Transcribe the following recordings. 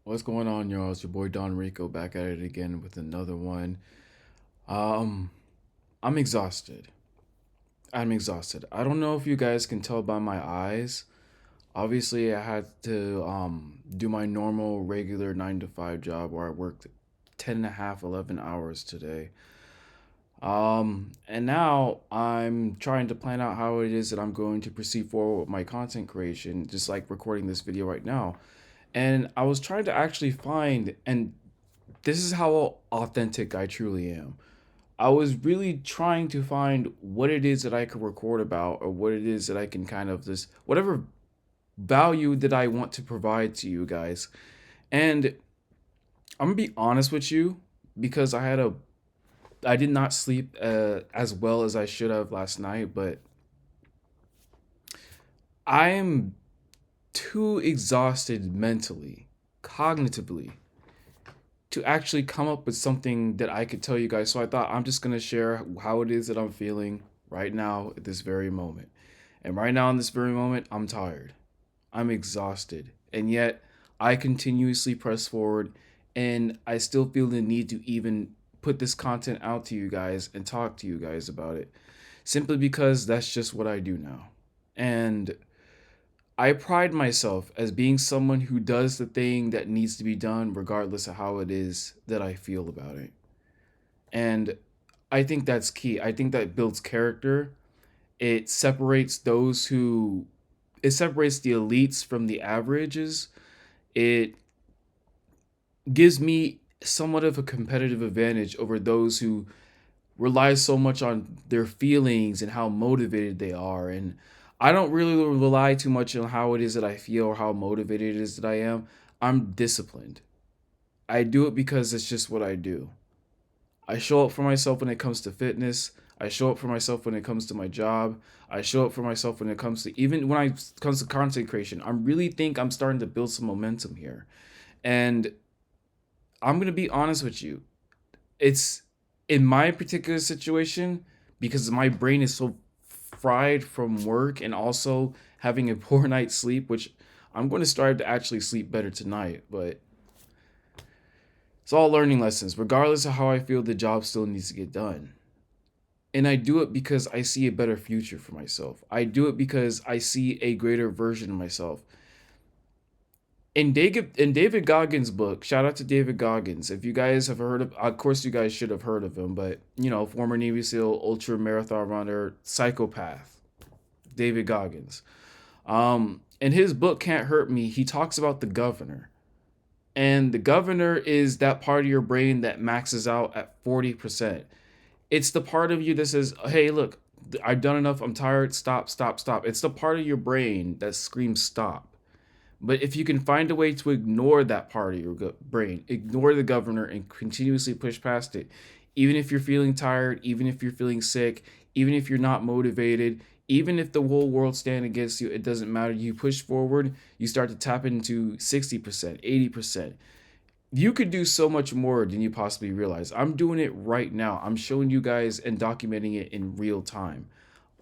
What's going on, y'all? It's your boy Donrico back at it again with another one. Um, I'm exhausted. I'm exhausted. I don't know if you guys can tell by my eyes. Obviously, I had to do my normal regular 9 to 5 job where I worked 10 and a half, 11 hours today. And now I'm trying to plan out how it is that I'm going to proceed forward with my content creation, just like recording this video right now. And I was trying to actually find, and this is how authentic I truly am. I was really trying to find what it is that I could record about, or what it is that I can kind of just whatever value that I want to provide to you guys. And I'm gonna be honest with you because I did not sleep as well as I should have last night, but I am too exhausted mentally, cognitively, to actually come up with something that I could tell you guys. So I thought I'm just gonna share how it is that I'm feeling right now at this very moment. And right now in this very moment, I'm tired. I'm exhausted. And yet I continuously press forward and I still feel the need to even put this content out to you guys and talk to you guys about it. Simply because that's just what I do now. And I pride myself as being someone who does the thing that needs to be done, regardless of how it is that I feel about it. And I think that's key. I think that builds character. It separates it separates the elites from the averages. It gives me somewhat of a competitive advantage over those who rely so much on their feelings and how motivated they are. And I don't really rely too much on how it is that I feel or how motivated it is that I am. I'm disciplined. I do it because it's just what I do. I show up for myself when it comes to fitness. I show up for myself when it comes to my job. I show up for myself when it comes to even when it comes to content creation. I really think I'm starting to build some momentum here. And I'm gonna be honest with you. It's in my particular situation because my brain is so fried from work and also having a poor night's sleep, which I'm going to strive to actually sleep better tonight. But it's all learning lessons. Regardless of how I feel, the job still needs to get done. And I do it because I see a better future for myself. I do it because I see a greater version of myself. In David Goggins' book, shout out to David Goggins. If you guys have heard of course you guys should have heard of him, but former Navy SEAL, ultra marathon runner, psychopath, David Goggins. In his book Can't Hurt Me, he talks about the governor. And the governor is that part of your brain that maxes out at 40%. It's the part of you that says, "Hey, look, I've done enough. I'm tired. Stop, stop, stop." It's the part of your brain that screams stop. But if you can find a way to ignore that part of your brain, ignore the governor and continuously push past it, even if you're feeling tired, even if you're feeling sick, even if you're not motivated, even if the whole world's standing against you, it doesn't matter. You push forward, you start to tap into 60%, 80%. You could do so much more than you possibly realize. I'm doing it right now. I'm showing you guys and documenting it in real time.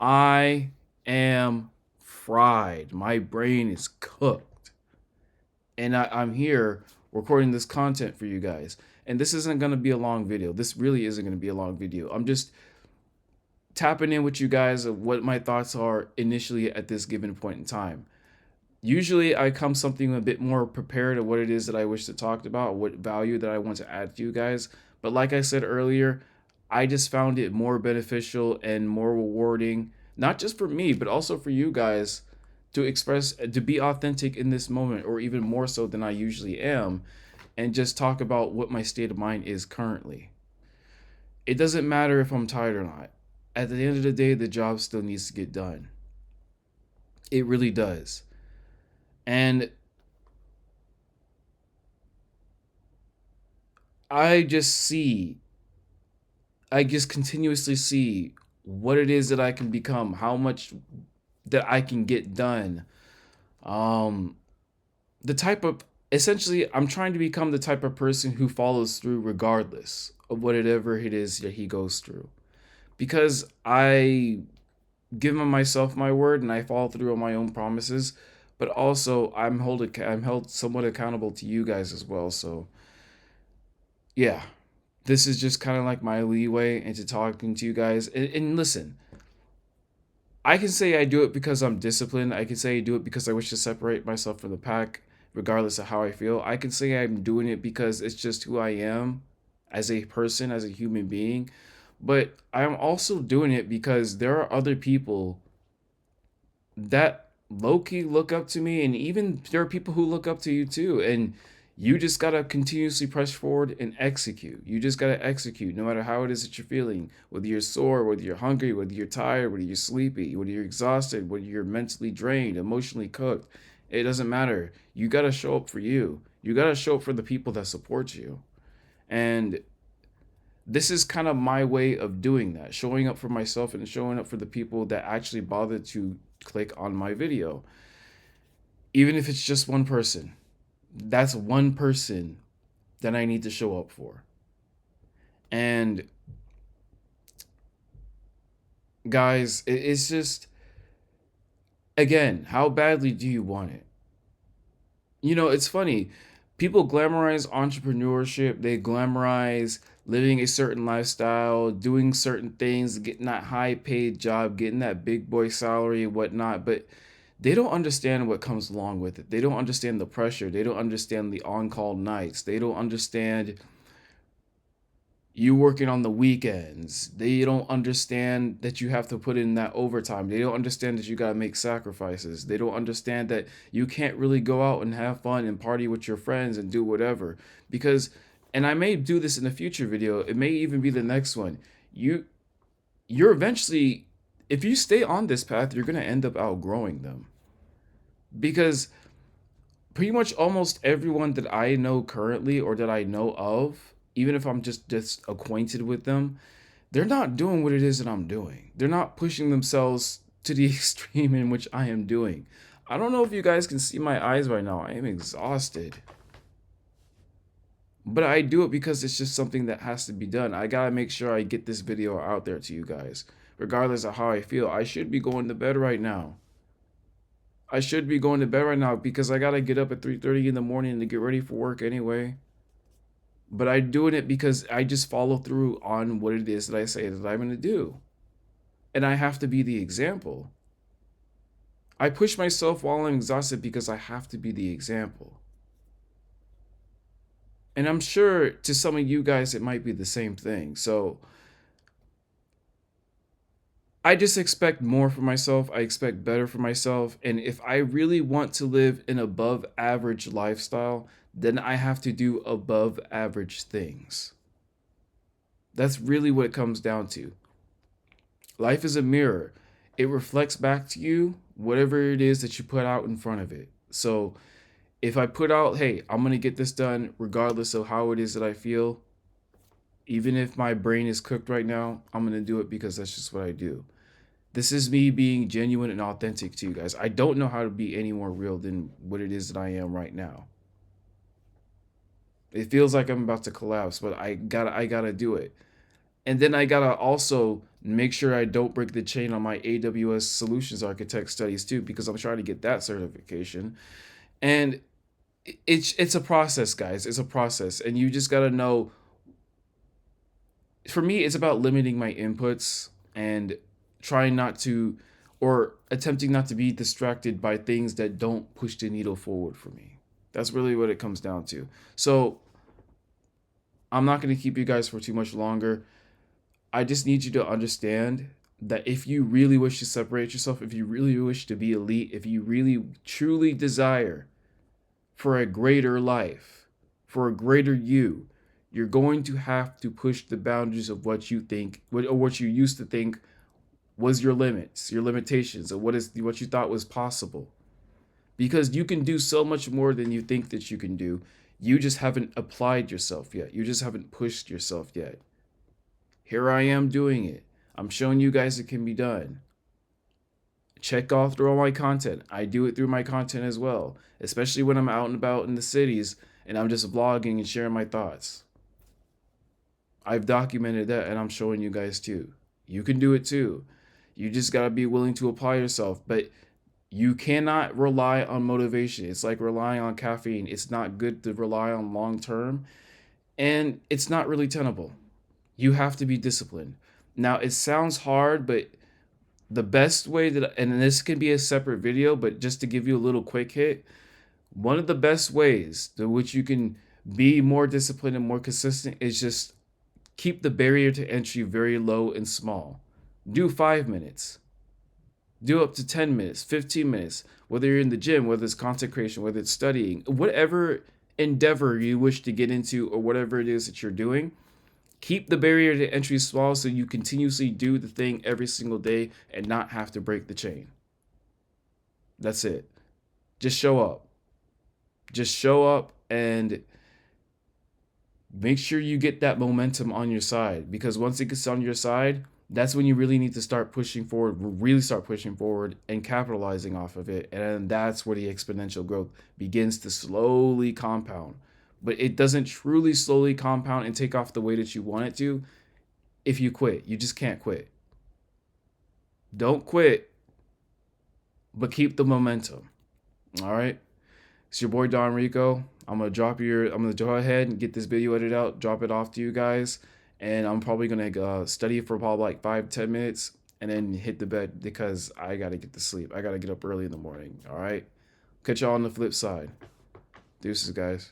I am fried. My brain is cooked. And I'm here recording this content for you guys. And this isn't going to be a long video. This really isn't going to be a long video. I'm just tapping in with you guys of what my thoughts are initially at this given point in time. Usually I come something a bit more prepared of what it is that I wish to talk about, what value that I want to add to you guys. But like I said earlier, I just found it more beneficial and more rewarding, not just for me, but also for you guys to express, to be authentic in this moment, or even more so than I usually am, and just talk about what my state of mind is currently. It doesn't matter if I'm tired or not. At the end of the day, the job still needs to get done. It really does. And I just see, I just continuously see what it is that I can become, how much that I can get done. Um, the type of, essentially, I'm trying to become the type of person who follows through regardless of whatever it is that he goes through. Because I give myself my word and I follow through on my own promises. but also I'm held somewhat accountable to you guys as well. So yeah, this is just kind of like my leeway into talking to you guys. And listen, I can say I do it because I'm disciplined. I can say I do it because I wish to separate myself from the pack, regardless of how I feel. I can say I'm doing it because it's just who I am as a person, as a human being. But I'm also doing it because there are other people that low key look up to me, and even there are people who look up to you too. And you just gotta continuously press forward and execute. You just gotta execute, no matter how it is that you're feeling. Whether you're sore, whether you're hungry, whether you're tired, whether you're sleepy, whether you're exhausted, whether you're mentally drained, emotionally cooked. It doesn't matter. You gotta show up for you. You gotta show up for the people that support you. And this is kind of my way of doing that, showing up for myself and showing up for the people that actually bother to click on my video. Even if it's just one person, that's one person that I need to show up for. And guys, it's just, again, how badly do you want it? You know, it's funny. People glamorize entrepreneurship, they glamorize living a certain lifestyle, doing certain things, getting that high paid job, getting that big boy salary and whatnot, but they don't understand what comes along with it. They don't understand the pressure. They don't understand the on call nights. They don't understand you working on the weekends. They don't understand that you have to put in that overtime. They don't understand that you got to make sacrifices. They don't understand that you can't really go out and have fun and party with your friends and do whatever. Because, and I may do this in a future video, it may even be the next one. You're eventually, if you stay on this path, you're going to end up outgrowing them. Because pretty much almost everyone that I know currently or that I know of, even if I'm just acquainted with them, they're not doing what it is that I'm doing. They're not pushing themselves to the extreme in which I am doing. I don't know if you guys can see my eyes right now. I am exhausted. But I do it because it's just something that has to be done. I gotta make sure I get this video out there to you guys. Regardless of how I feel, I should be going to bed right now. I should be going to bed right now because I gotta get up at 3:30 in the morning to get ready for work anyway. But I'm doing it because I just follow through on what it is that I say that I'm gonna do. And I have to be the example. I push myself while I'm exhausted because I have to be the example. And I'm sure to some of you guys it might be the same thing. So I just expect more for myself. I expect better for myself. And if I really want to live an above average lifestyle, then I have to do above average things. That's really what it comes down to. Life is a mirror, it reflects back to you whatever it is that you put out in front of it. So if I put out, hey, I'm going to get this done regardless of how it is that I feel, even if my brain is cooked right now, I'm going to do it because that's just what I do. This is me being genuine and authentic to you guys. I don't know how to be any more real than what it is that I am right now. It feels like I'm about to collapse, but I gotta do it. And then I gotta also make sure I don't break the chain on my AWS Solutions Architect studies too, because I'm trying to get that certification. And it's a process, guys. It's a process, and you just gotta know. For me, it's about limiting my inputs and trying not to, or attempting not to be distracted by things that don't push the needle forward for me. That's really what it comes down to. So I'm not going to keep you guys for too much longer. I just need you to understand that if you really wish to separate yourself, if you really wish to be elite, if you really truly desire for a greater life, for a greater you, you're going to have to push the boundaries of what you think, or what you used to think was your limits, your limitations, or what you thought was possible. Because you can do so much more than you think that you can do. You just haven't applied yourself yet. You just haven't pushed yourself yet. Here I am doing it. I'm showing you guys it can be done. Check off through all my content. I do it through my content as well, especially when I'm out and about in the cities and I'm just vlogging and sharing my thoughts. I've documented that and I'm showing you guys too. You can do it too. You just got to be willing to apply yourself, but You cannot rely on motivation. It's like relying on caffeine. It's not good to rely on long term, and it's not really tenable. You have to be disciplined. Now, it sounds hard, but the best way that, and this can be a separate video, but just to give you a little quick hit, one of the best ways to which you can be more disciplined and more consistent is just keep the barrier to entry very low and small. Do 5 minutes, do up to 10 minutes, 15 minutes, whether you're in the gym, whether it's content creation, whether it's studying, whatever endeavor you wish to get into, or whatever it is that you're doing. Keep the barrier to entry small so you continuously do the thing every single day and not have to break the chain. That's it. Just show up. Just show up and make sure you get that momentum on your side, because once it gets on your side, that's when you really need to start pushing forward, really start pushing forward and capitalizing off of it. And that's where the exponential growth begins to slowly compound. But it doesn't truly slowly compound and take off the way that you want it to if you quit. You just can't quit. Don't quit, but keep the momentum. All right. It's your boy Don Rico. I'm gonna go ahead and get this video edited out, drop it off to you guys, and I'm probably gonna study for probably like 5-10 minutes, and then hit the bed because I gotta get to sleep. I gotta get up early in the morning. All right. Catch y'all on the flip side. Deuces, guys.